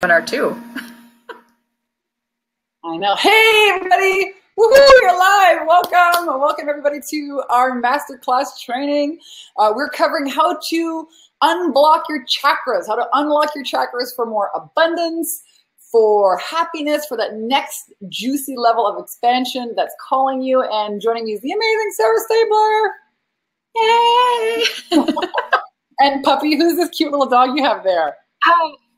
webinar too. I know. Hey, everybody. Woohoo, you're live. Welcome. Welcome, everybody, to our masterclass training. We're covering how to unblock your chakras, how to unlock your chakras for more abundance, for happiness, for that next juicy level of expansion that's calling you. And joining me is the amazing Sarah Stabler. Yay. And Puppy, who's this cute little dog you have there?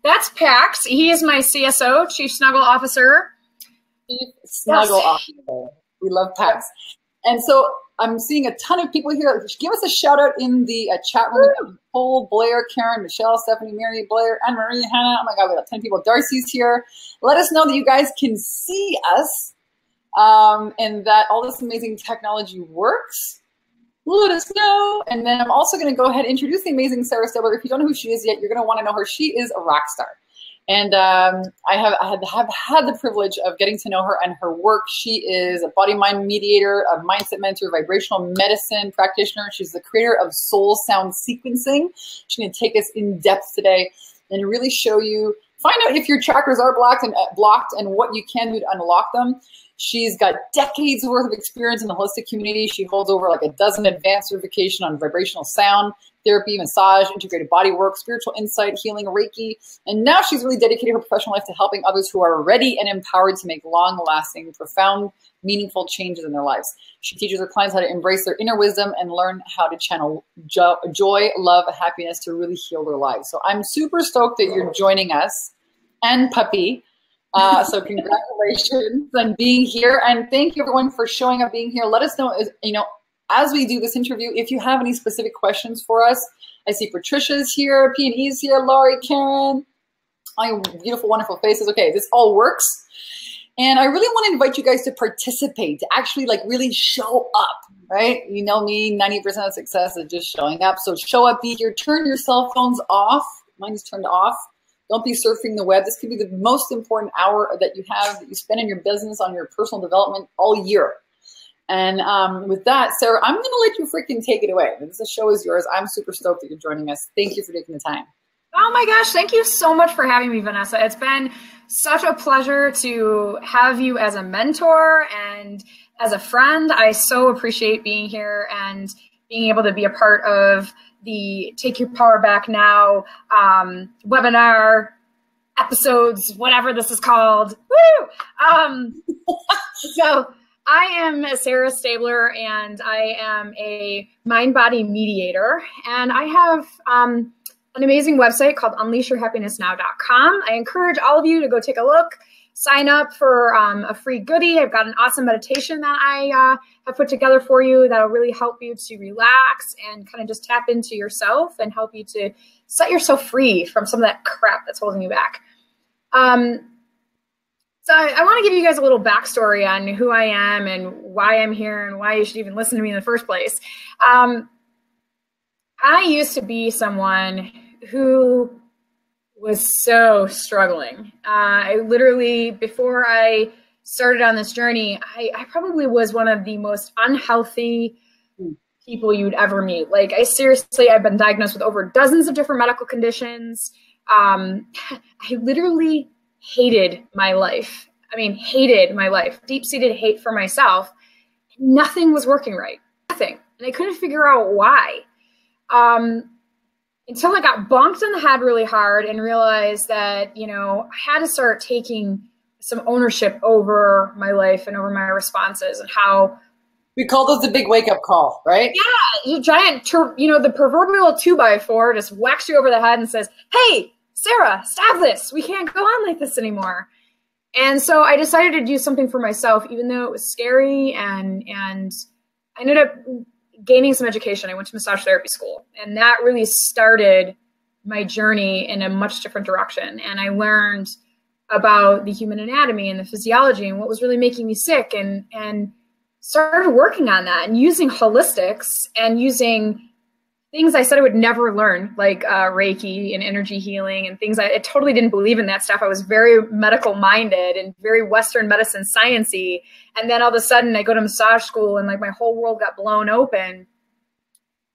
That's Pax. He is my CSO, Chief Snuggle Officer. Snuggle Officer. We love Pax. And so I'm seeing a ton of people here. Give us a shout out in the chat room. Nicole, Blair, Karen, Michelle, Stephanie, Mary, Blair, Anne Marie, Hannah. Oh my God, we got 10 people. Darcy's here. Let us know that you guys can see us and that all this amazing technology works. Let us know. And then I'm also going to go ahead and introduce the amazing Sarah Stabler. If you don't know who she is yet, you're going to want to know her. She is a rock star. And I have had the privilege of getting to know her and her work. She is a body-mind mediator, a mindset mentor, vibrational medicine practitioner. She's the creator of soul sound sequencing. She's going to take us in depth today and really show you, find out if your chakras are blocked and what you can do to unlock them. She's got decades worth of experience in the holistic community. She holds over like a dozen advanced certification on vibrational sound, therapy, massage, integrated body work, spiritual insight, healing, Reiki. And now she's really dedicated her professional life to helping others who are ready and empowered to make long-lasting, profound, meaningful changes in their lives. She teaches her clients how to embrace their inner wisdom and learn how to channel joy, love, happiness to really heal their lives. So I'm super stoked that you're joining us, and Puppy. So congratulations on being here, and thank you everyone for showing up, being here. Let us know, as we do this interview, if you have any specific questions for us. I see Patricia's here, P&E's here, Laurie, Karen, all your beautiful, wonderful faces. Okay, this all works. And I really want to invite you guys to participate, to actually like really show up, right? You know me, 90% of success is just showing up. So show up, be here, turn your cell phones off. Mine is turned off. Don't be surfing the web. This could be the most important hour that you have, that you spend in your business, on your personal development all year. And with that, Sarah, I'm going to let you freaking take it away. The show is yours. I'm super stoked that you're joining us. Thank you for taking the time. Oh my gosh, thank you so much for having me, Vanessa. It's been such a pleasure to have you as a mentor and as a friend. I so appreciate being here and being able to be a part of the Take Your Power Back Now webinar episodes, whatever this is called. Woo! So I am Sarah Stabler, and I am a mind-body mediator, and I have an amazing website called unleashyourhappinessnow.com. I encourage all of you to go take a look. Sign up for a free goodie. I've got an awesome meditation that I have put together for you that will really help you to relax and kind of just tap into yourself and help you to set yourself free from some of that crap that's holding you back. So I want to give you guys a little backstory on who I am and why I'm here and why you should even listen to me in the first place. I used to be someone who was so struggling. I literally, before I started on this journey, I probably was one of the most unhealthy people you'd ever meet. Like, I've been diagnosed with over dozens of different medical conditions. I literally hated my life. I mean, hated my life, deep-seated hate for myself. Nothing was working right, nothing. And I couldn't figure out why. Until I got bonked on the head really hard and realized that, I had to start taking some ownership over my life and over my responses and how. We call those the big wake-up call, right? Yeah, the giant, the proverbial 2x4 just whacks you over the head and says, hey, Sarah, stop this. We can't go on like this anymore. And so I decided to do something for myself, even though it was scary, and I ended up gaining some education. I went to massage therapy school, and that really started my journey in a much different direction. And I learned about the human anatomy and the physiology and what was really making me sick, and started working on that and using holistics and using things I said I would never learn, like Reiki and energy healing and things. I totally didn't believe in that stuff. I was very medical minded and very Western medicine sciencey. And then all of a sudden I go to massage school and like my whole world got blown open.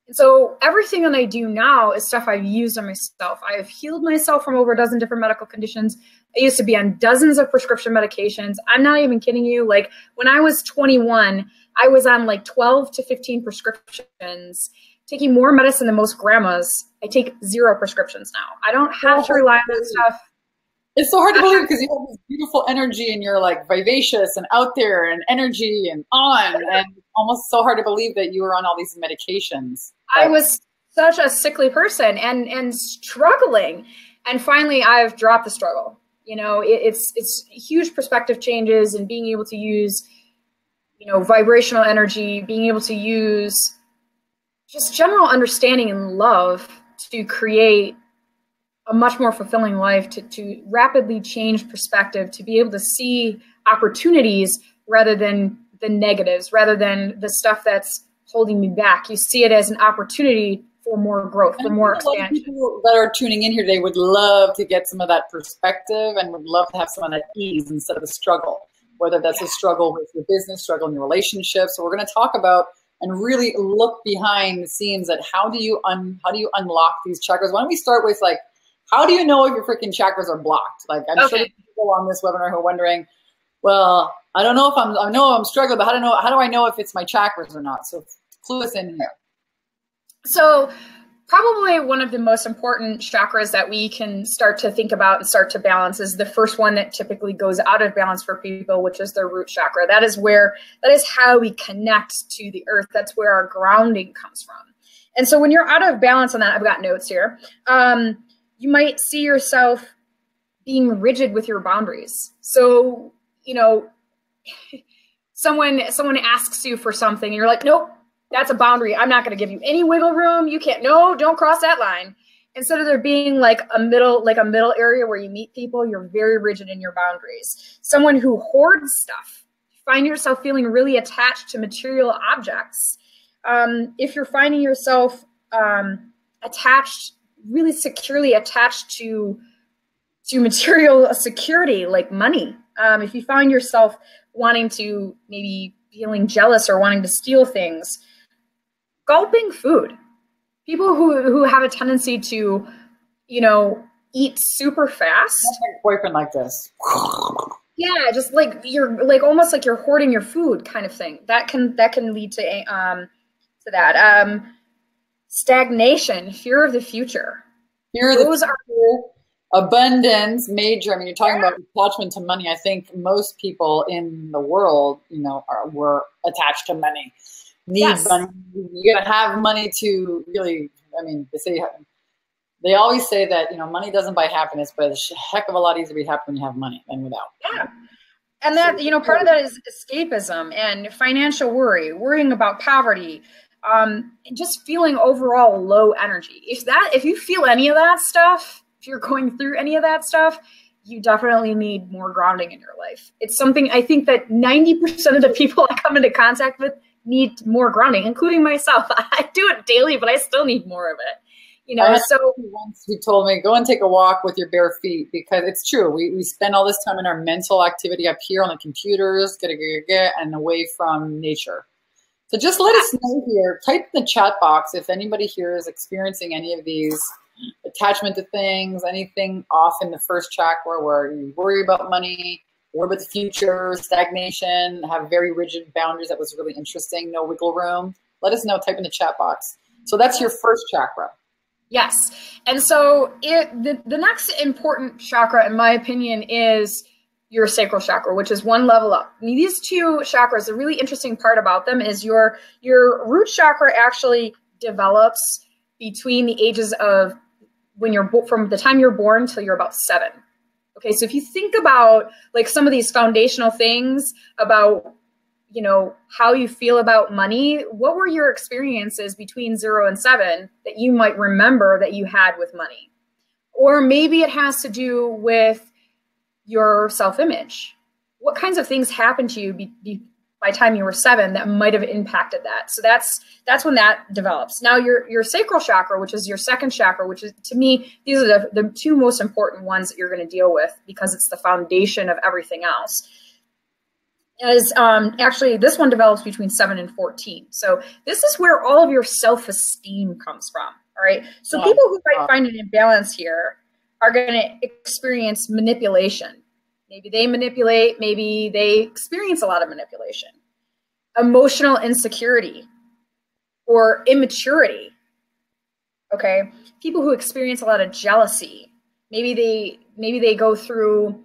And so everything that I do now is stuff I've used on myself. I have healed myself from over a dozen different medical conditions. I used to be on dozens of prescription medications. I'm not even kidding you. Like when I was 21, I was on like 12 to 15 prescriptions, taking more medicine than most grandmas. I take 0 prescriptions now. I don't have to rely on that stuff. It's so hard to believe because you have this beautiful energy and you're like vivacious and out there and energy and on, and almost so hard to believe that you were on all these medications. I was such a sickly person and struggling. And finally I've dropped the struggle. You know, it's huge perspective changes and being able to use, you know, vibrational energy, being able to use just general understanding and love to create a much more fulfilling life, to rapidly change perspective, to be able to see opportunities rather than the negatives, rather than the stuff that's holding me back. You see it as an opportunity for more growth, for more expansion. People that are tuning in here today would love to get some of that perspective and would love to have some of that ease instead of the struggle, whether that's a struggle with your business, struggle in your relationship. So we're going to talk about and really look behind the scenes at how do you unlock these chakras. Why don't we start with like, how do you know if your freaking chakras are blocked? Like I'm sure people on this webinar who are wondering, well, I don't know if I know I'm struggling, but how do I know if it's my chakras or not? So clue us in here. So probably one of the most important chakras that we can start to think about and start to balance is the first one that typically goes out of balance for people, which is their root chakra. That is how we connect to the earth. That's where our grounding comes from. And so when you're out of balance on that, I've got notes here. You might see yourself being rigid with your boundaries. So, you know, someone asks you for something and you're like, nope, that's a boundary. I'm not going to give you any wiggle room. You can't, no, don't cross that line. Instead of there being like a middle area where you meet people, you're very rigid in your boundaries. Someone who hoards stuff, find yourself feeling really attached to material objects. If you're finding yourself really securely attached to material security like money, if you find yourself wanting to maybe feeling jealous or wanting to steal things, gulping food. People who have a tendency to, you know, eat super fast. Boyfriend like this. Yeah, just like you're like almost like you're hoarding your food kind of thing. That can lead to that. Stagnation, fear of the future. Abundance, major. I mean, you're talking about attachment to money. I think most people in the world, you know, were attached to money. Need money. You gotta have money to really. I mean, they always say that, you know, money doesn't buy happiness, but it's a heck of a lot easier to be happy when you have money than without. Yeah. And that, you know, part of that is escapism and financial worrying about poverty, and just feeling overall low energy. If you feel any of that stuff, if you're going through any of that stuff, you definitely need more grounding in your life. It's something I think that 90% of the people I come into contact with need more grounding, including myself. I do it daily, but I still need more of it. You know, so once he told me, go and take a walk with your bare feet, because it's true. We spend all this time in our mental activity up here on the computers, and away from nature. So just let us know here, type in the chat box if anybody here is experiencing any of these attachment to things, anything off in the first chakra where you worry about money, worry about the future, stagnation, have very rigid boundaries. That was really interesting. No wiggle room. Let us know, type in the chat box. So that's your first chakra. Yes. And so the next important chakra, in my opinion, is your sacral chakra, which is one level up. I mean, these two chakras, the really interesting part about them is your root chakra actually develops between the ages of from the time you're born till you're about 7. Okay, so if you think about like some of these foundational things about, you know, how you feel about money, what were your experiences between 0 and 7 that you might remember that you had with money? Or maybe it has to do with your self-image. What kinds of things happened to you by the time you were 7 that might have impacted that? So that's when that develops. Now your sacral chakra, which is your second chakra, which is, to me, these are the two most important ones that you're going to deal with because it's the foundation of everything else. As actually, this one develops between 7 and 14. So this is where all of your self-esteem comes from. All right. So people who might find an imbalance here are going to experience manipulation. Maybe they manipulate. Maybe they experience a lot of manipulation. Emotional insecurity or immaturity. Okay. People who experience a lot of jealousy. Maybe they go through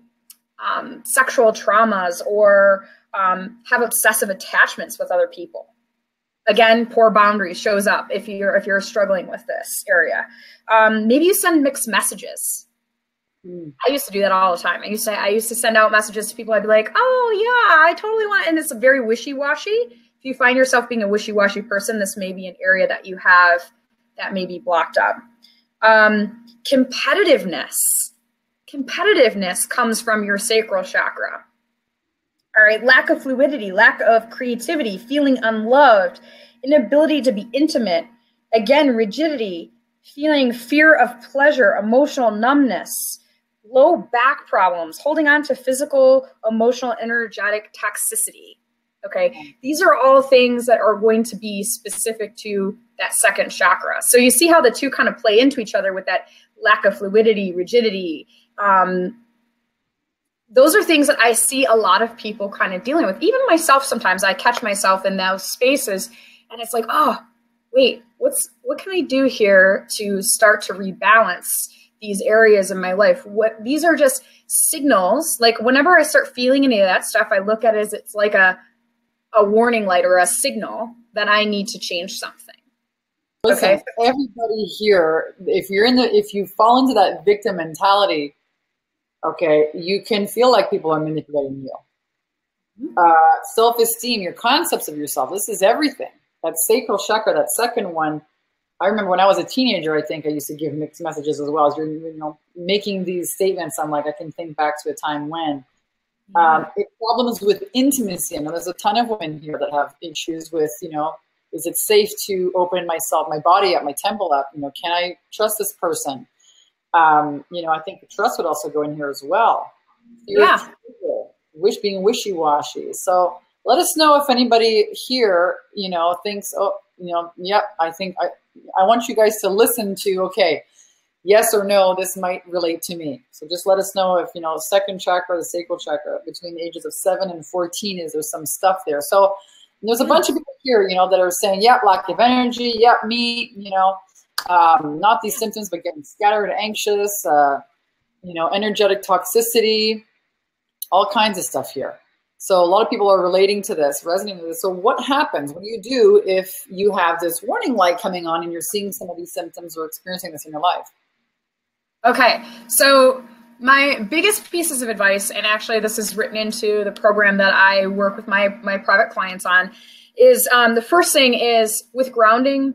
sexual traumas or have obsessive attachments with other people. Again, poor boundaries shows up if you're struggling with this area. Maybe you send mixed messages. I used to do that all the time. I used to send out messages to people. I'd be like, "Oh yeah, I totally want," and it's very wishy-washy. If you find yourself being a wishy-washy person, this may be an area that you have that may be blocked up. Competitiveness. Competitiveness comes from your sacral chakra. All right, lack of fluidity, lack of creativity, feeling unloved, inability to be intimate. Again, rigidity, feeling fear of pleasure, emotional numbness, low back problems, holding on to physical, emotional, energetic toxicity. Okay, these are all things that are going to be specific to that second chakra. So you see how the two kind of play into each other with that lack of fluidity, rigidity. Those are things that I see a lot of people kind of dealing with. Even myself, sometimes I catch myself in those spaces and it's like, oh, wait, what can I do here to start to rebalance these areas in my life? These are just signals. Like whenever I start feeling any of that stuff, I look at it as it's like a warning light or a signal that I need to change something. Listen, okay. Everybody here, if you fall into that victim mentality, okay, you can feel like people are manipulating you. Self-esteem, your concepts of yourself, this is everything. That sacral chakra, that second one, I remember when I was a teenager, I think I used to give mixed messages as well. As you're making these statements, I'm like, I can think back to a time when. Problems with intimacy. I know there's a ton of women here that have issues with, is it safe to open my body up, my temple up? Can I trust this person? I think the trust would also go in here as well. Yeah. Being wishy-washy. So let us know if anybody here, thinks, yep, I want you guys to listen to, okay, yes or no, this might relate to me. So just let us know if, second chakra, the sacral chakra, between the ages of 7 and 14, there's some stuff there. So there's a bunch of people here, that are saying, yep, lack of energy, yep, me, not these symptoms, but getting scattered, anxious, energetic toxicity, all kinds of stuff here. So a lot of people are relating to this, resonating with this. So what happens? What do you do if you have this warning light coming on and you're seeing some of these symptoms or experiencing this in your life? Okay, so my biggest pieces of advice, and actually this is written into the program that I work with my private clients on, is the first thing is with grounding.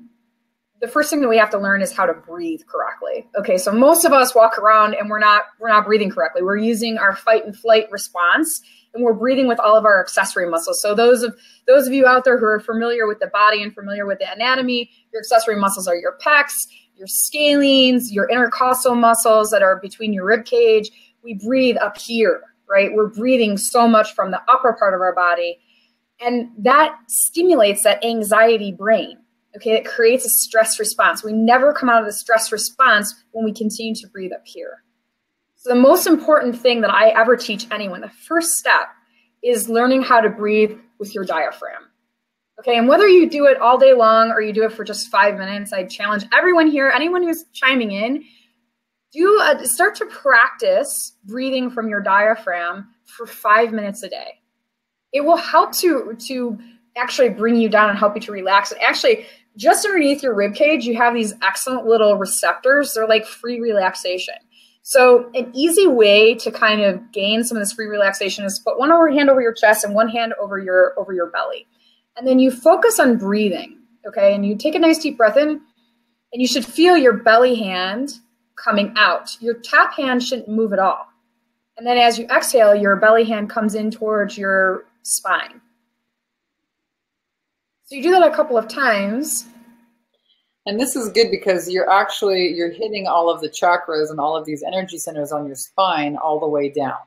The first thing that we have to learn is how to breathe correctly. Okay, so most of us walk around and we're not breathing correctly. We're using our fight and flight response, and we're breathing with all of our accessory muscles. So those of you out there who are familiar with the body and familiar with the anatomy, your accessory muscles are your pecs, your scalenes, your intercostal muscles that are between your rib cage. We breathe up here, right? We're breathing so much from the upper part of our body, and that stimulates that anxiety brain. Okay, it creates a stress response. We never come out of the stress response when we continue to breathe up here. So the most important thing that I ever teach anyone, the first step, is learning how to breathe with your diaphragm. Okay, and whether you do it all day long or you do it for just 5 minutes, I challenge everyone here, anyone who's chiming in, start to practice breathing from your diaphragm for 5 minutes a day. It will help to actually bring you down and help you to relax. And actually, just underneath your rib cage, you have these excellent little receptors. They're like free relaxation. So an easy way to kind of gain some of this free relaxation is put one hand over your chest and one hand over your belly. And then you focus on breathing, okay? And you take a nice deep breath in, and you should feel your belly hand coming out. Your top hand shouldn't move at all. And then as you exhale, your belly hand comes in towards your spine. So you do that a couple of times. And this is good because you're hitting all of the chakras and all of these energy centers on your spine all the way down.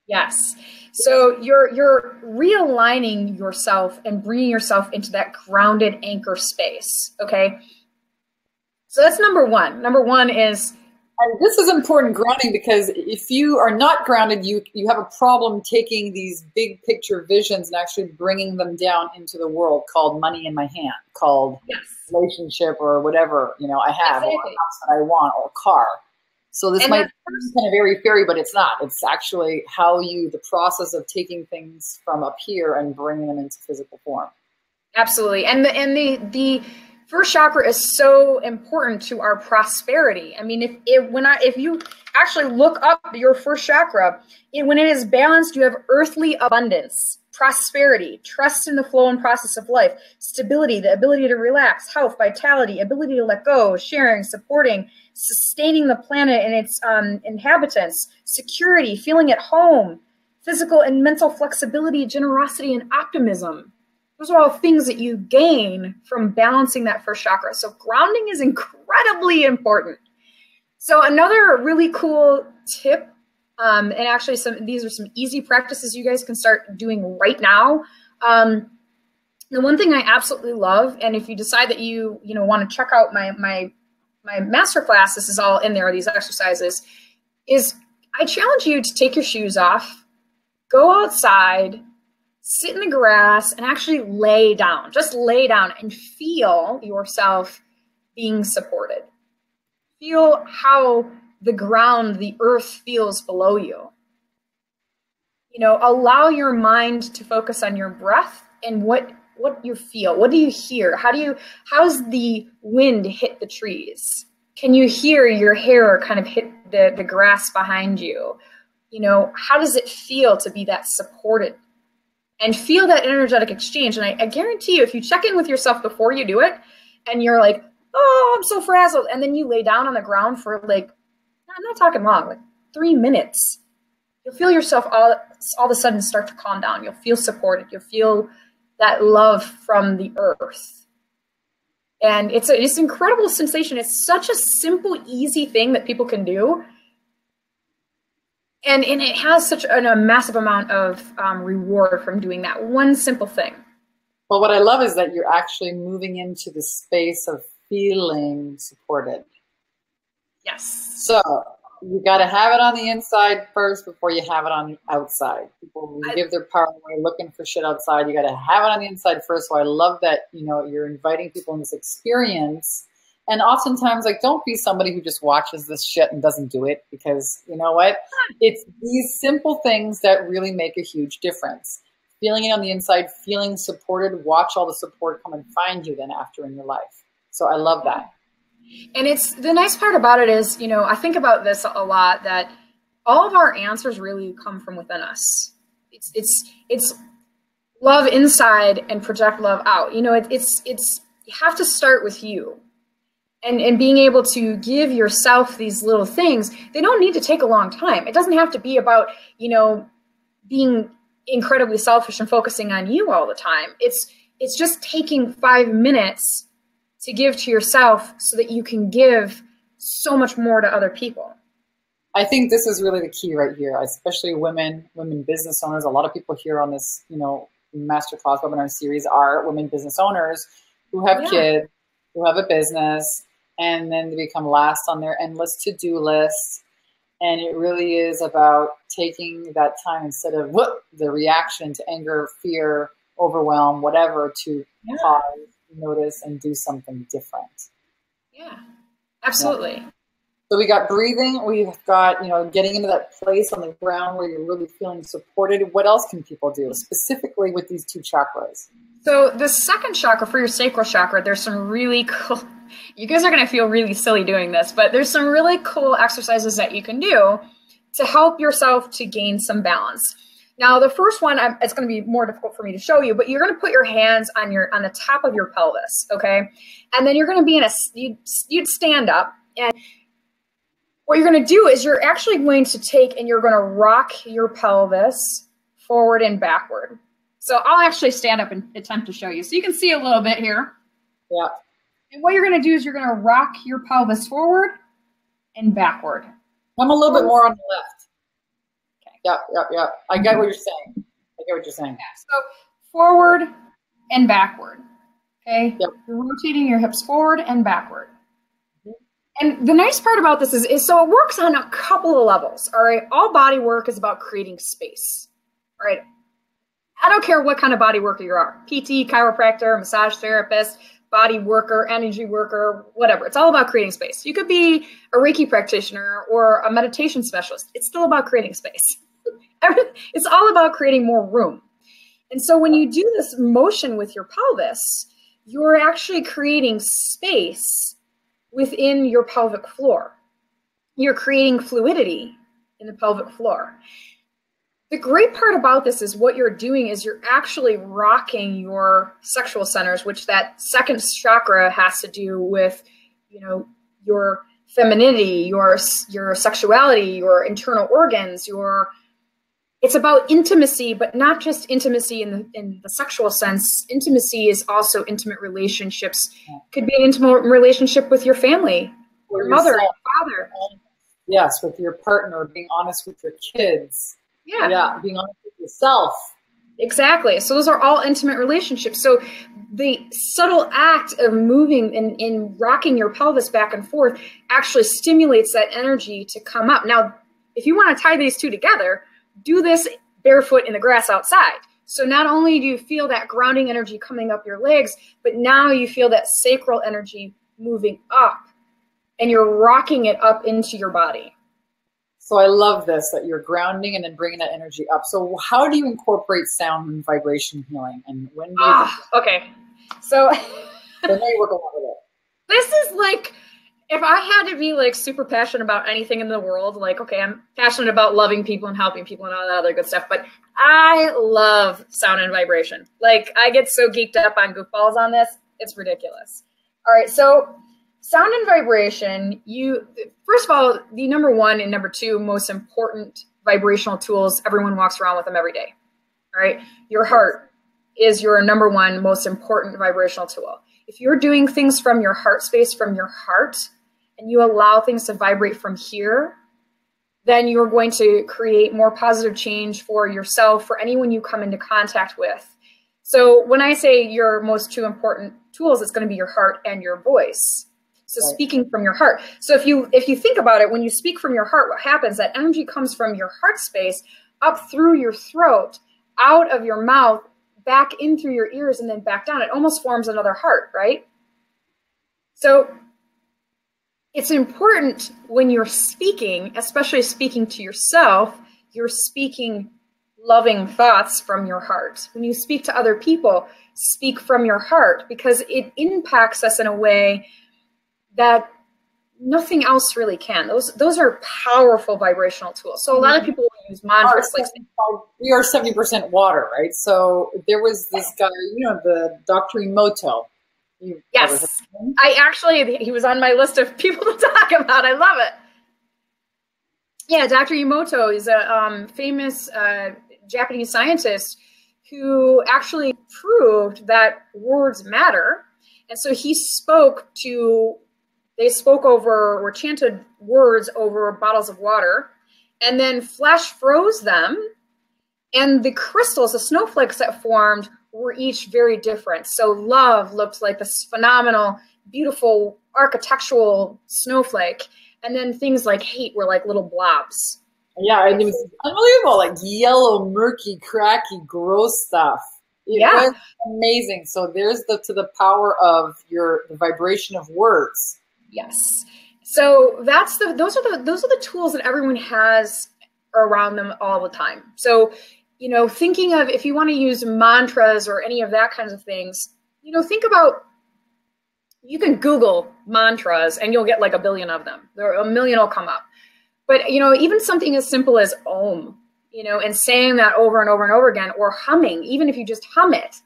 Yes. So you're realigning yourself and bringing yourself into that grounded anchor space. Okay. So that's number one. Number one is, and this is important, grounding, because if you are not grounded, you have a problem taking these big picture visions and actually bringing them down into the world, called money in my hand, called yes, relationship, or whatever, I have, exactly, or a house that I want, or a car. So this might be kind of very fairy, but it's not. It's actually the process of taking things from up here and bringing them into physical form. Absolutely. And the first chakra is so important to our prosperity. I mean, if you actually look up your first chakra, when it is balanced, you have earthly abundance, prosperity, trust in the flow and process of life, stability, the ability to relax, health, vitality, ability to let go, sharing, supporting, sustaining the planet and its inhabitants, security, feeling at home, physical and mental flexibility, generosity, and optimism. Those are all things that you gain from balancing that first chakra. So grounding is incredibly important. So another really cool tip, and actually these are some easy practices you guys can start doing right now. The one thing I absolutely love, and if you decide that you want to check out my masterclass, this is all in there, these exercises, is I challenge you to take your shoes off, go outside, sit in the grass, and actually lay down. Just lay down and feel yourself being supported. Feel how the ground, the earth feels below you. Allow your mind to focus on your breath and what you feel. What do you hear? How's the wind hit the trees? Can you hear your hair kind of hit the grass behind you? How does it feel to be that supported? And feel that energetic exchange. And I guarantee you, if you check in with yourself before you do it, and you're like, oh, I'm so frazzled, and then you lay down on the ground for I'm not talking long, 3 minutes, you'll feel yourself all of a sudden start to calm down. You'll feel supported. You'll feel that love from the earth. And it's an incredible sensation. It's such a simple, easy thing that people can do. And it has such a massive amount of reward from doing that one simple thing. Well, what I love is that you're actually moving into the space of feeling supported. Yes. So you got to have it on the inside first before you have it on the outside. People give their power away looking for shit outside. You got to have it on the inside first. So I love that, you're inviting people in this experience. And oftentimes, don't be somebody who just watches this shit and doesn't do it, because you know what? It's these simple things that really make a huge difference. Feeling it on the inside, feeling supported, watch all the support come and find you then after in your life. So I love that. And it's the nice part about it is, I think about this a lot, that all of our answers really come from within us. It's love inside and project love out. You have to start with you. And being able to give yourself these little things, they don't need to take a long time. It doesn't have to be about, being incredibly selfish and focusing on you all the time. It's just taking 5 minutes to give to yourself so that you can give so much more to other people. I think this is really the key right here, especially women business owners. A lot of people here on this, masterclass webinar series are women business owners who have kids, who have a business, and then they become last on their endless to-do list. And it really is about taking that time instead of the reaction to anger, fear, overwhelm, whatever, to pause, notice, and do something different. Yeah, absolutely. Yeah. So we got breathing. We've got, getting into that place on the ground where you're really feeling supported. What else can people do specifically with these two chakras? So the second chakra, for your sacral chakra, there's some really cool, you guys are going to feel really silly doing this, but there's some really cool exercises that you can do to help yourself to gain some balance. Now, the first one, it's going to be more difficult for me to show you, but you're going to put your hands on the top of your pelvis, okay? And then you're going to be you'd stand up, and what you're going to do is you're actually going to take and you're going to rock your pelvis forward and backward. So I'll actually stand up and attempt to show you. So you can see a little bit here. Yeah. And what you're going to do is you're going to rock your pelvis forward and backward. I'm a little bit more on the left. Yeah. I get what you're saying. Yeah, so forward and backward. Okay. Yep. You're rotating your hips forward and backward. And the nice part about this is so it works on a couple of levels. All right. All body work is about creating space. All right. I don't care what kind of body worker you are. PT, chiropractor, massage therapist, body worker, energy worker, whatever. It's all about creating space. You could be a Reiki practitioner or a meditation specialist. It's still about creating space. It's all about creating more room. And so when you do this motion with your pelvis, you're actually creating space within your pelvic floor. You're creating fluidity in the pelvic floor. The great part about this is what you're doing is you're actually rocking your sexual centers, which that second chakra has to do with, you know, your femininity, your sexuality, your internal organs, it's about intimacy, but not just intimacy in the sexual sense. Intimacy is also intimate relationships. Could be an intimate relationship with your family, your mother, your father. Yes, with your partner, being honest with your kids. Yeah, being honest with yourself. Exactly. So those are all intimate relationships. So the subtle act of moving and rocking your pelvis back and forth actually stimulates that energy to come up. Now, if you want to tie these two together, do this barefoot in the grass outside. So not only do you feel that grounding energy coming up your legs, but now you feel that sacral energy moving up and you're rocking it up into your body. So I love this, that you're grounding and then bringing that energy up. So how do you incorporate sound and vibration healing? And when do you okay. So I know you work a lot with it. This is like, if I had to be like super passionate about anything in the world, like, okay, I'm passionate about loving people and helping people and all that other good stuff, but I love sound and vibration. Like, I get so geeked up on goofballs on this. It's ridiculous. All right. So sound and vibration, first of all, the number one and number two most important vibrational tools, everyone walks around with them every day. All right. Your heart is your number one most important vibrational tool. If you're doing things from your heart space, from your heart, and you allow things to vibrate from here, then you're going to create more positive change for yourself, for anyone you come into contact with. So when I say your most two important tools, it's going to be your heart and your voice. So right. Speaking from your heart. So if you think about it, when you speak from your heart, what happens, that energy comes from your heart space up through your throat, out of your mouth, back in through your ears, and then back down. It almost forms another heart, right? So it's important when you're speaking, especially speaking to yourself, you're speaking loving thoughts from your heart. When you speak to other people, speak from your heart, because it impacts us in a way that nothing else really can. Those are powerful vibrational tools. So a lot of people use mantras. We are 70% water, right? So there was this guy, the Dr. Emoto. Yes, he was on my list of people to talk about. I love it. Yeah, Dr. Emoto is a famous Japanese scientist who actually proved that words matter. And so they spoke over or chanted words over bottles of water and then flash froze them. And the crystals, the snowflakes that formed, were each very different. So love looked like this phenomenal, beautiful, architectural snowflake. And then things like hate were like little blobs. Yeah, and it was unbelievable, like yellow, murky, cracky, gross stuff. It was amazing. So there's the power of the vibration of words. Yes. So those are the tools that everyone has around them all the time. So, thinking of, if you want to use mantras or any of that kinds of things, think about, you can Google mantras and you'll get like a billion of them. A million will come up. But, even something as simple as Om, and saying that over and over and over again, or humming, even if you just hum it,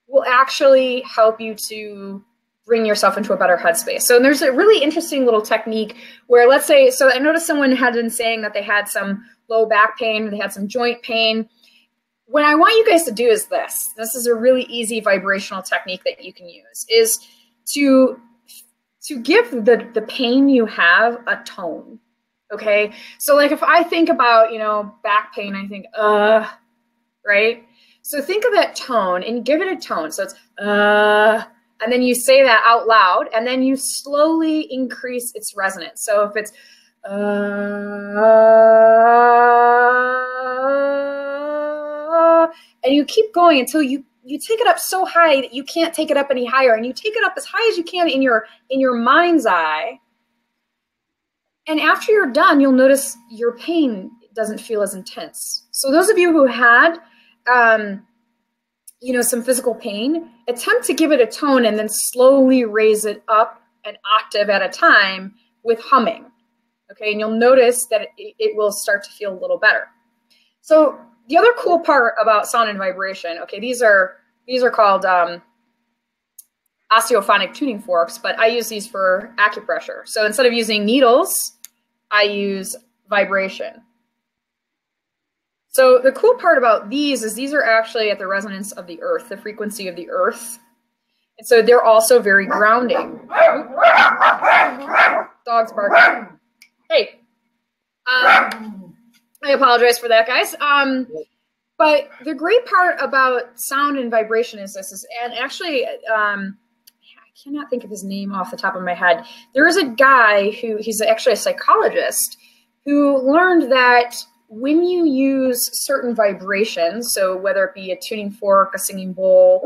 will actually help you to bring yourself into a better headspace. So there's a really interesting little technique where, let's say, so I noticed someone had been saying that they had some low back pain, they had some joint pain. What I want you guys to do is this is a really easy vibrational technique that you can use, is to give the pain you have a tone. Okay. So like if I think about, back pain, I think, right? So think of that tone and give it a tone. So it's, and then you say that out loud and then you slowly increase its resonance. So if it's, and you keep going until you take it up so high that you can't take it up any higher, and you take it up as high as you can in your mind's eye. And after you're done, you'll notice your pain doesn't feel as intense. So those of you who had, some physical pain, attempt to give it a tone and then slowly raise it up an octave at a time with humming. Okay, and you'll notice that it will start to feel a little better. So the other cool part about sound and vibration, okay, these are called osteophonic tuning forks, but I use these for acupressure. So instead of using needles, I use vibration. So the cool part about these is these are actually at the resonance of the earth, the frequency of the earth. And so they're also very grounding. Dogs barking. Hey. I apologize for that, guys. But the great part about sound and vibration is this, and actually, I cannot think of his name off the top of my head. There is a guy he's actually a psychologist, who learned that when you use certain vibrations, so whether it be a tuning fork, a singing bowl,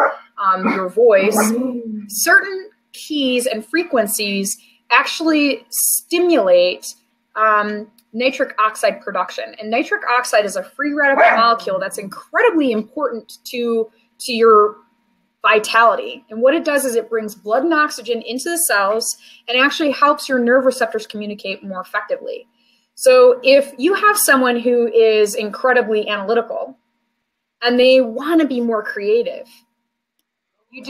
your voice, certain keys and frequencies actually stimulate nitric oxide production. And nitric oxide is a free radical molecule that's incredibly important to your vitality. And what it does is it brings blood and oxygen into the cells and actually helps your nerve receptors communicate more effectively. So if you have someone who is incredibly analytical and they want to be more creative, you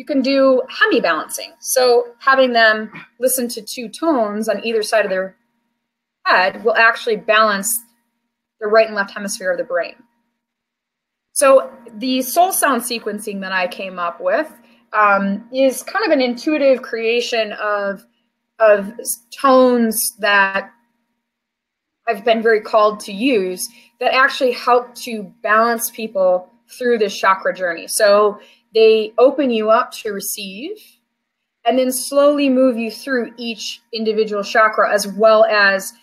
can do hemi-balancing. So having them listen to two tones on either side of their head will actually balance the right and left hemisphere of the brain. So the soul sound sequencing that I came up with is kind of an intuitive creation of tones that I've been very called to use that actually help to balance people through this chakra journey. So they open you up to receive and then slowly move you through each individual chakra, as well as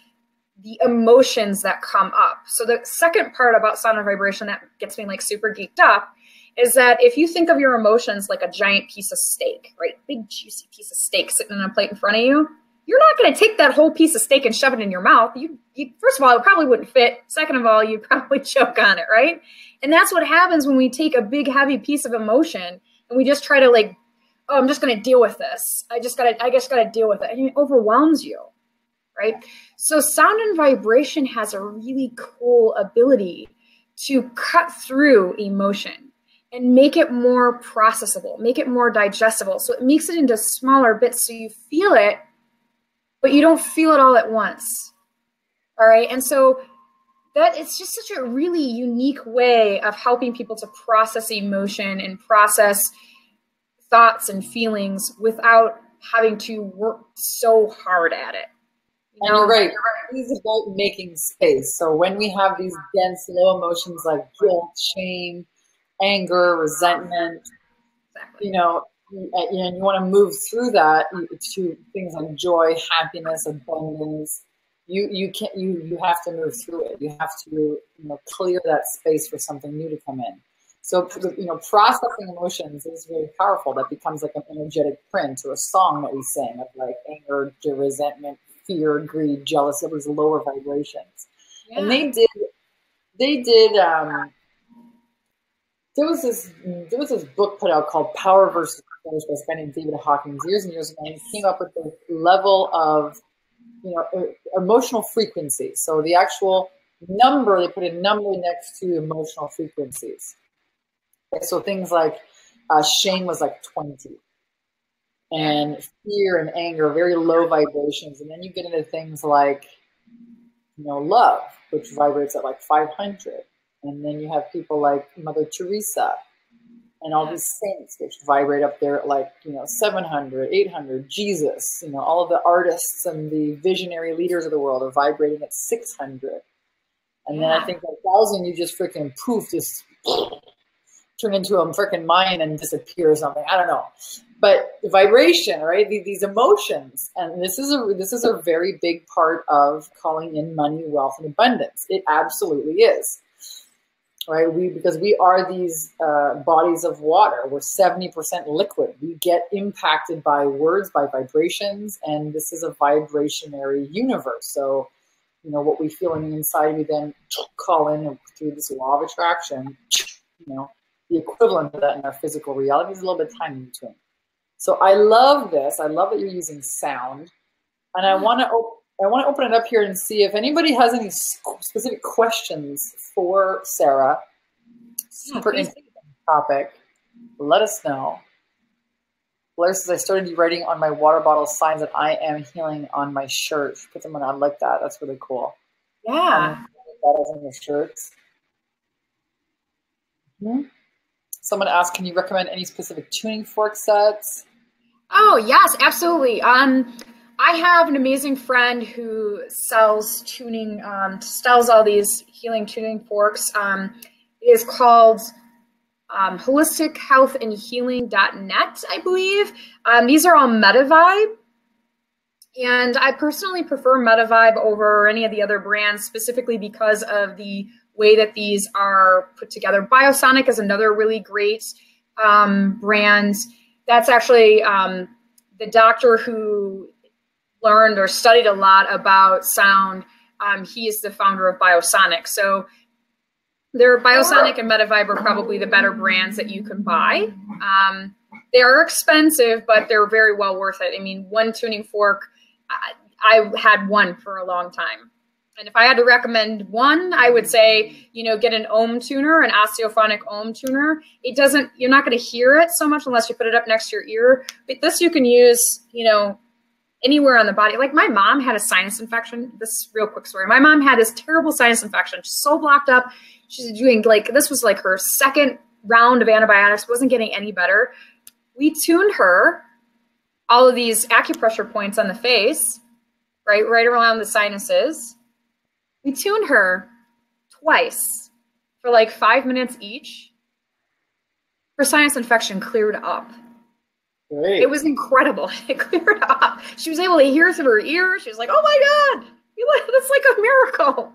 the emotions that come up. So the second part about sound and vibration that gets me like super geeked up is that if you think of your emotions like a giant piece of steak, right? Big juicy piece of steak sitting on a plate in front of you, you're not going to take that whole piece of steak and shove it in your mouth. You first of all, it probably wouldn't fit. Second of all, you'd probably choke on it, right? And that's what happens when we take a big, heavy piece of emotion and we just try to like, oh, I'm just going to deal with this. I just got to deal with it. And it overwhelms you, right? So sound and vibration has a really cool ability to cut through emotion and make it more processable, make it more digestible. So it makes it into smaller bits so you feel it, but you don't feel it all at once. All right. And so that it's just such a really unique way of helping people to process emotion and process thoughts and feelings without having to work so hard at it. And you're right. It's about making space. So when we have these dense, low emotions like guilt, shame, anger, resentment, Exactly. you want to move through that to things like joy, happiness, abundance. You have to move through it. You have to clear that space for something new to come in. So processing emotions is really powerful. That becomes like an energetic print or a song that we sing of like anger, resentment, fear, greed, jealousy. It was lower vibrations. Yeah. And they did there was this book put out called Power versus Force by a guy named David Hawkins years and years ago, and he came up with the level of emotional frequency. So the actual number, they put a number next to emotional frequencies. So things like shame was like 20. And fear and anger, very low vibrations. And then you get into things like, love, which vibrates at like 500. And then you have people like Mother Teresa, and all these saints which vibrate up there at like, 700, 800, Jesus, all of the artists and the visionary leaders of the world are vibrating at 600. And then I think at 1,000, you just freaking poof, just turn into a freaking mine and disappear or something. I don't know. But the vibration, right? These emotions, and this is a very big part of calling in money, wealth, and abundance. It absolutely is. Right, because we are these bodies of water. We're 70% liquid. We get impacted by words, by vibrations, and this is a vibrationary universe. So, what we feel on the inside, we then call in through this law of attraction. The equivalent of that in our physical reality is a little bit tiny in between. So I love this. I love that you're using sound, and I want to open it up here and see if anybody has any specific questions for Sarah. Super interesting topic. Let us know. Blair says, I started writing on my water bottle signs that I am healing on my shirt. Put them on. I like that. That's really cool. Yeah. Bottles on your shirts. Someone asked, can you recommend any specific tuning fork sets? Oh, yes, absolutely. I have an amazing friend who sells tuning, sells all these healing tuning forks. It is called holistichealthandhealing.net, I believe. These are all MetaVibe. And I personally prefer MetaVibe over any of the other brands, specifically because of the way that these are put together. Biosonic is another really great brand. That's actually the doctor who learned or studied a lot about sound. He is the founder of Biosonic. So Biosonic and MetaVibe are probably the better brands that you can buy. They are expensive, but they're very well worth it. I mean, one tuning fork, I had one for a long time. And if I had to recommend one, I would say, get an ohm tuner, an osteophonic ohm tuner. You're not going to hear it so much unless you put it up next to your ear. But this you can use, anywhere on the body. Like my mom had a sinus infection. This is a real quick story. My mom had this terrible sinus infection. She's so blocked up. She's doing this was like her second round of antibiotics, wasn't getting any better. We tuned her all of these acupressure points on the face, right around the sinuses. We tuned her twice for like 5 minutes each. Her sinus infection cleared up. Great. It was incredible. It cleared up. She was able to hear through her ears. She was like, oh my God, that's like a miracle.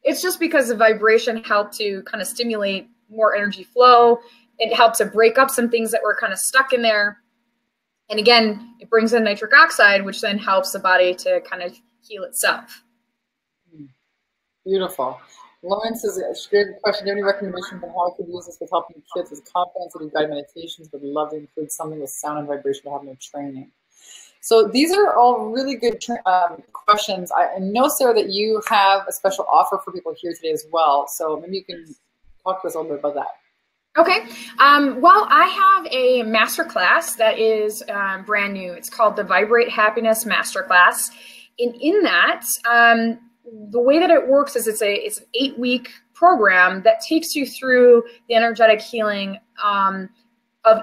It's just because the vibration helped to kind of stimulate more energy flow. It helped to break up some things that were kind of stuck in there. And again, it brings in nitric oxide, which then helps the body to kind of heal itself. Beautiful. Lawrence is a good question. Do you have any recommendations on how I could use this with helping kids with confidence to do guided meditations, but would love to include something with sound and vibration to have no training? So these are all really good questions. I know, Sarah, that you have a special offer for people here today as well. So maybe you can talk to us a little bit about that. Okay. Well, I have a masterclass that is brand new. It's called the Vibrate Happiness Masterclass. And in that, the way that it works is it's an 8-week program that takes you through the energetic healing of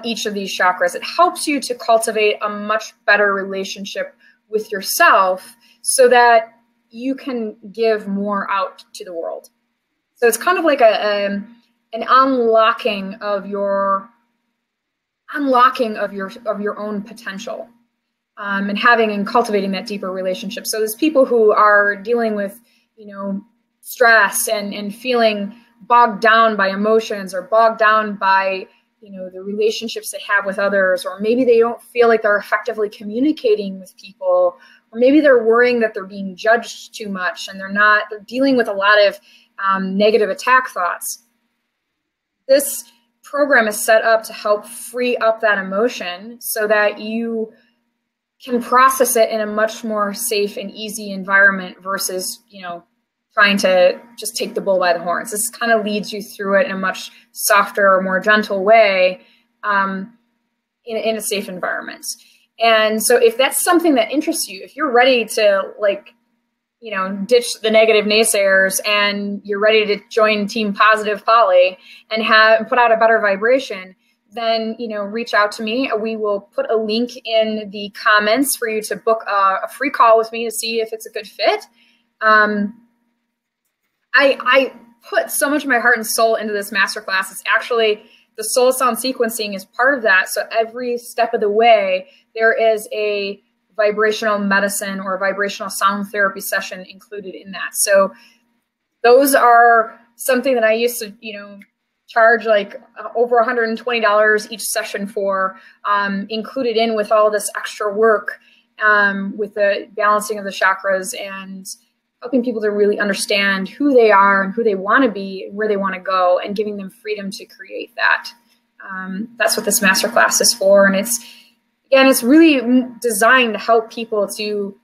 each of these chakras. It helps you to cultivate a much better relationship with yourself so that you can give more out to the world. So it's kind of like an unlocking of your own potential. And having and cultivating that deeper relationship. So there's people who are dealing with, stress and feeling bogged down by emotions or bogged down by, the relationships they have with others, or maybe they don't feel like they're effectively communicating with people, or maybe they're worrying that they're being judged too much and they're dealing with a lot of negative attack thoughts. This program is set up to help free up that emotion so that you can process it in a much more safe and easy environment versus, trying to just take the bull by the horns. This kind of leads you through it in a much softer or more gentle way in a safe environment. And so if that's something that interests you, if you're ready to ditch the negative naysayers and you're ready to join Team Positive Poly and put out a better vibration, then, reach out to me. We will put a link in the comments for you to book a free call with me to see if it's a good fit. I put so much of my heart and soul into this masterclass. It's actually, the soul sound sequencing is part of that. So every step of the way, there is a vibrational medicine or a vibrational sound therapy session included in that. So those are something that I used to, charge like over $120 each session for, included in with all this extra work, with the balancing of the chakras and helping people to really understand who they are and who they want to be, where they want to go, and giving them freedom to create that. That's what this masterclass is for. And it's really designed to help people to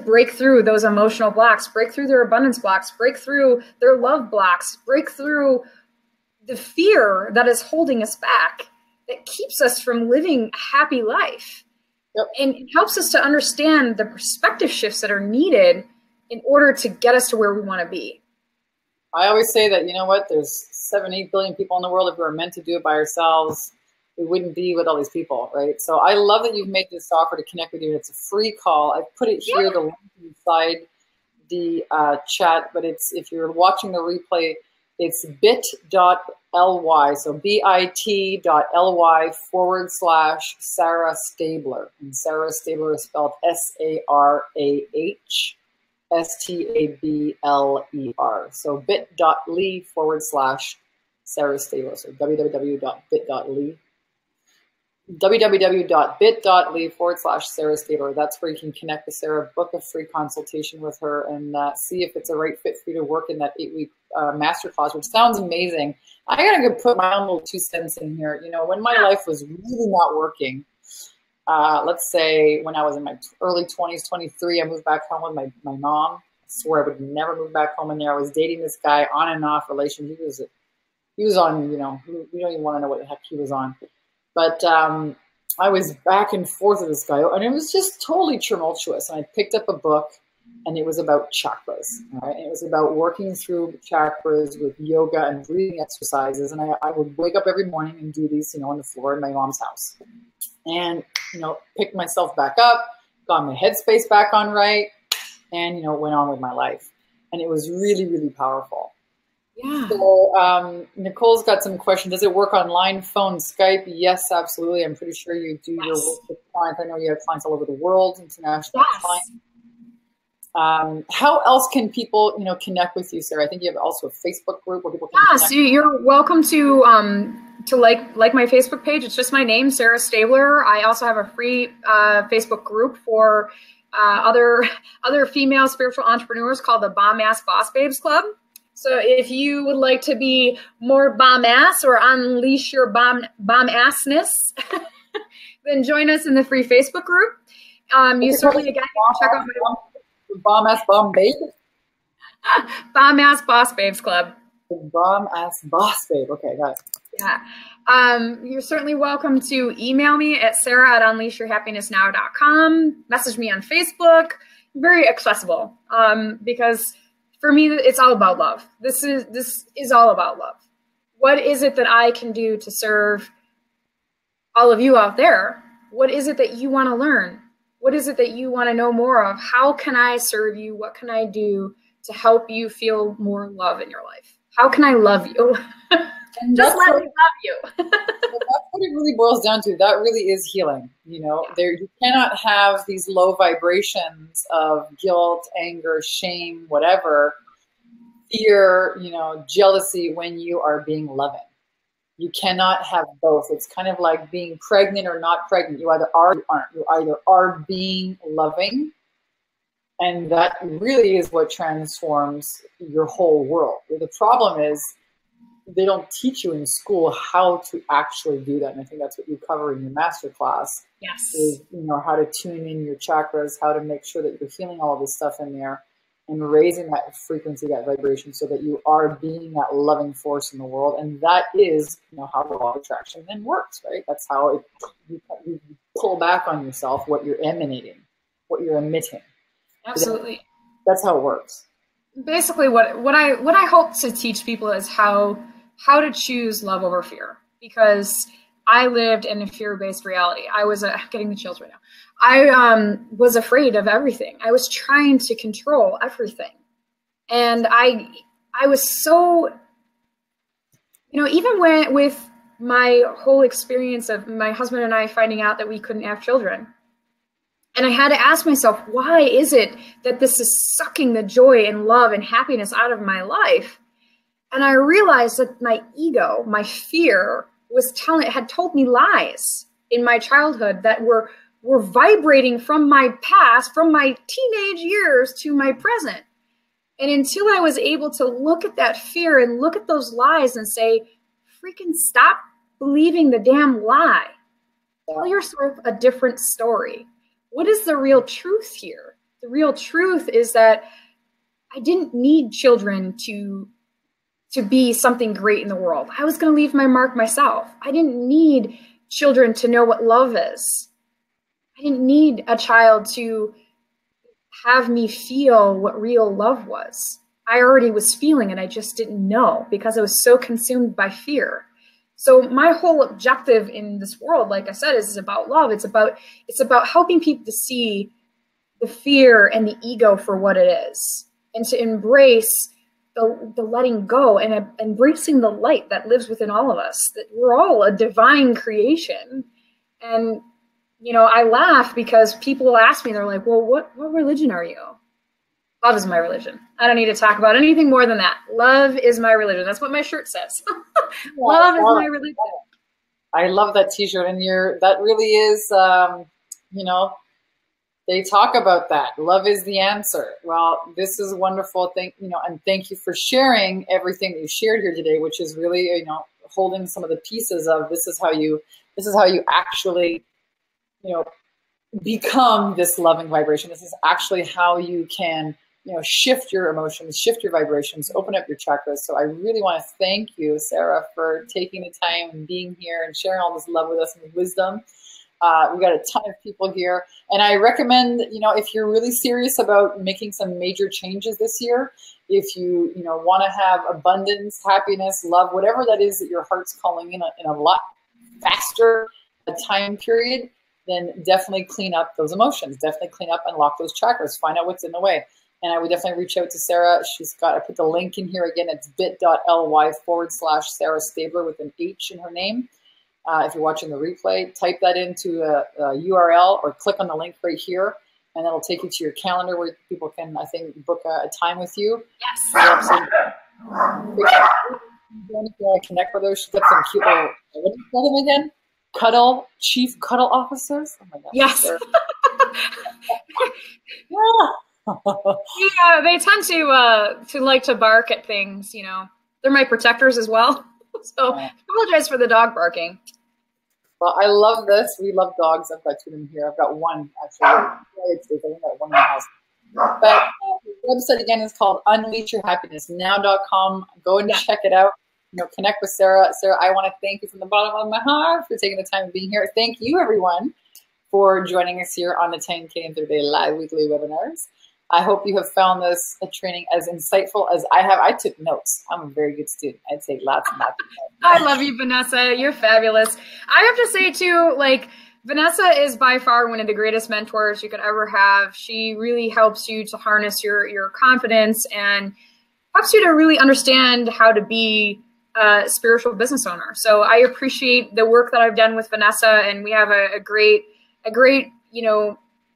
break through those emotional blocks, break through their abundance blocks, break through their love blocks, break through the fear that is holding us back, that keeps us from living a happy life. Yep. And it helps us to understand the perspective shifts that are needed in order to get us to where we want to be. I always say that, there's 7-8 billion people in the world. If we were meant to do it by ourselves, we wouldn't be with all these people, right? So I love that you've made this offer to connect with you. It's a free call. I've put it here, the link inside the chat, but if you're watching the replay, it's bit.ly, so bit.ly/Sarah Stabler. And Sarah Stabler is spelled SarahStabler. So bit.ly/Sarah Stabler. So www.bit.ly/Sarah Stabler. That's where you can connect with Sarah, book a free consultation with her, and see if it's a right fit for you to work in that 8-week masterclass, which sounds amazing. I gotta put my own little 2 cents in here. When my life was really not working, let's say when I was in my early 20s, 23, I moved back home with my mom. I swore I would never move back home in there. I was dating this guy, on and off relation. He was on, we don't even want to know what the heck he was on. But I was back and forth with this guy, and it was just totally tumultuous. And I picked up a book, and it was about chakras. Right? And it was about working through chakras with yoga and breathing exercises. And I would wake up every morning and do these, on the floor in my mom's house. And, picked myself back up, got my headspace back on right, and, went on with my life. And it was really, really powerful. Yeah. So Nicole's got some questions. Does it work online, phone, Skype? Yes, absolutely. I'm pretty sure you do your work with clients. I know you have clients all over the world, international clients. How else can people, connect with you, Sarah? I think you have also a Facebook group where people can connect. So you're welcome to like my Facebook page. It's just my name, Sarah Stabler. I also have a free Facebook group for other female spiritual entrepreneurs called the Bomb Ass Boss Babes Club. So if you would like to be more bomb ass or unleash your bomb assness, then join us in the free Facebook group. You certainly, again, you can check out my Bomb Ass Bomb Babe? Bomb Ass Boss Babes Club. Bomb Ass Boss Babe. Okay, got it. Yeah. You're certainly welcome to email me at sarah@unleashyourhappinessnow.com. Message me on Facebook. Very accessible. Because for me, it's all about love. This is all about love. What is it that I can do to serve all of you out there? What is it that you want to learn? What is it that you want to know more of? How can I serve you? What can I do to help you feel more love in your life? How can I love you? Just let me love you. That's what it really boils down to. That really is healing. You cannot have these low vibrations of guilt, anger, shame, whatever, fear, jealousy when you are being loving. You cannot have both. It's kind of like being pregnant or not pregnant. You either are or you aren't. You either are being loving, and that really is what transforms your whole world. The problem is they don't teach you in school how to actually do that. And I think that's what you cover in your masterclass. Yes. Is, how to tune in your chakras, how to make sure that you're healing all of this stuff in there and raising that frequency, that vibration, so that you are being that loving force in the world. And that is, how the law of attraction then works, right? That's how you pull back on yourself, what you're emanating, what you're emitting. Absolutely. That's how it works. Basically, what I hope to teach people is how to choose love over fear, because I lived in a fear-based reality. I was getting the chills right now. I was afraid of everything. I was trying to control everything. And I was so, even with my whole experience of my husband and I finding out that we couldn't have children. And I had to ask myself, why is it that this is sucking the joy and love and happiness out of my life? And I realized that my ego, my fear, had told me lies in my childhood that were vibrating from my past, from my teenage years to my present. And until I was able to look at that fear and look at those lies and say, freaking stop believing the damn lie. Tell yourself a different story. What is the real truth here? The real truth is that I didn't need children to be something great in the world. I was going to leave my mark myself. I didn't need children to know what love is. I didn't need a child to have me feel what real love was. I already was feeling it. I just didn't know because I was so consumed by fear. So my whole objective in this world, like I said, is about love. It's about helping people to see the fear and the ego for what it is, and to embrace the letting go and embracing the light that lives within all of us, that we're all a divine creation. And, I laugh because people ask me, they're like, well, what religion are you? Love is my religion. I don't need to talk about anything more than that. Love is my religion. That's what my shirt says. Love is my religion. I love that t-shirt. And that really is, they talk about that. Love is the answer. Well, this is a wonderful thing, and thank you for sharing everything that you shared here today, which is really, holding some of the pieces of this is how you actually, become this loving vibration. This is actually how you can, shift your emotions, shift your vibrations, open up your chakras. So I really want to thank you, Sarah, for taking the time and being here and sharing all this love with us and wisdom. We've got a ton of people here. And I recommend, if you're really serious about making some major changes this year, if you, want to have abundance, happiness, love, whatever that is that your heart's calling in a lot faster time period, then definitely clean up those emotions. Definitely clean up and lock those chakras. Find out what's in the way. And I would definitely reach out to Sarah. I put the link in here again. It's bit.ly/Sarah Stabler with an H in her name. If you're watching the replay, type that into a URL or click on the link right here, and that'll take you to your calendar where people can, I think, book a time with you. Yes. If you want to connect with her, she's got some cute little, what do you call them again? Chief cuddle officers? Oh my gosh. Yes. Yeah, they tend to like to bark at things, They're my protectors as well. So I apologize for the dog barking. Well, I love this. We love dogs. I've got two of them here. I've got one, actually. I think I've got one in the house. But the website, again, is called unleashyourhappinessnow.com. Go and check it out. Connect with Sarah. Sarah, I want to thank you from the bottom of my heart for taking the time of being here. Thank you, everyone, for joining us here on the 10K in 30 Day Live weekly webinars. I hope you have found this training as insightful as I have. I took notes. I'm a very good student. I take lots and lots of notes. I love you, Vanessa. You're fabulous. I have to say, too, Vanessa is by far one of the greatest mentors you could ever have. She really helps you to harness your confidence and helps you to really understand how to be a spiritual business owner. So I appreciate the work that I've done with Vanessa, and we have a great,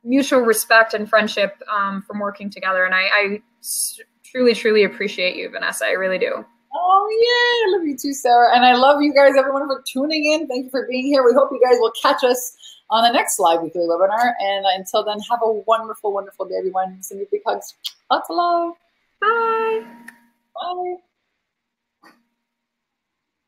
mutual respect and friendship from working together. And I truly, truly appreciate you, Vanessa. I really do. Oh, yeah. I love you too, Sarah. And I love you guys, everyone, for tuning in. Thank you for being here. We hope you guys will catch us on the next live weekly webinar. And until then, have a wonderful, wonderful day, everyone. Send you big hugs. Lots of love. Bye. Bye.